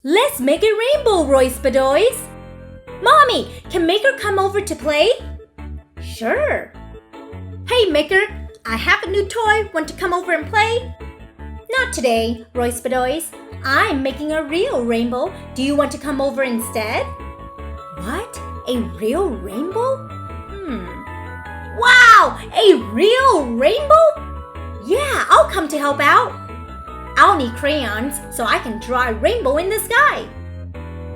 Let's make a rainbow, Roys Bedoys. Mommy, can Maker come over to play? Sure. Hey, Maker, I have a new toy. Want to come over and play? Not today, Roys Bedoys. I'm making a real rainbow. Do you want to come over instead? What? A real rainbow? Wow! A real rainbow? Yeah, I'll come to help out. I'll need crayons so I can draw a rainbow in the sky.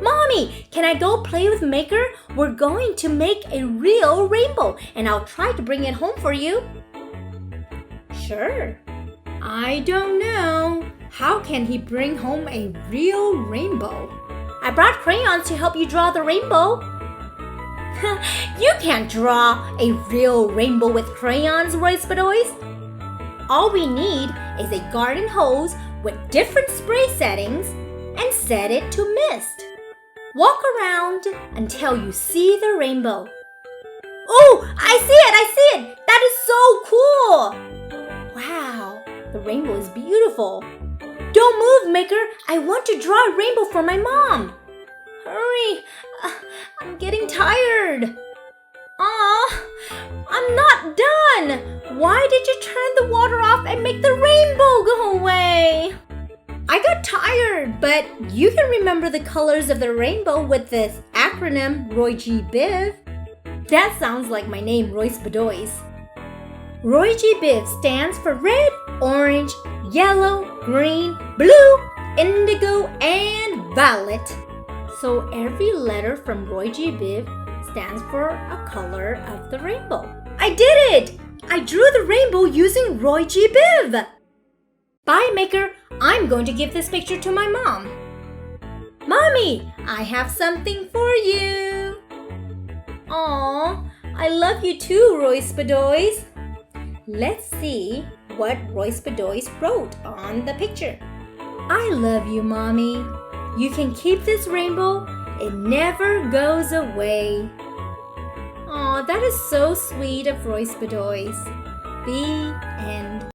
Mommy, can I go play with Maker? We're going to make a real rainbow and I'll try to bring it home for you. Sure. I don't know. How can he bring home a real rainbow? I brought crayons to help you draw the rainbow. You can't draw a real rainbow with crayons, Roys Bedoys. All we need is a garden hose with different spray settings and set it to mist. Walk around until you see the rainbow. Oh, I see it! That is so cool! Wow, the rainbow is beautiful. Don't move, Maker. I want to draw a rainbow for my mom. Hurry, I'm getting tired. Aw, I'm not done. Why did you turn the water off and make the rainbow go away? I got tired, but you can remember the colors of the rainbow with this acronym ROYGBIV. That sounds like my name, Roys Bedoys. ROYGBIV stands for red, orange, yellow, green, blue, indigo, and violet. So every letter from ROYGBIV stands for a color of the rainbow. I did it! I drew the rainbow using ROYGBIV. Bye, Maker. I'm going to give this picture to my mom. Mommy, I have something for you. Aw, I love you too, Roys Bedoys. Let's see what Roys Bedoys wrote on the picture. I love you, Mommy. You can keep this rainbow. It never goes away. Aw, that is so sweet of Roys Bedoys. The end.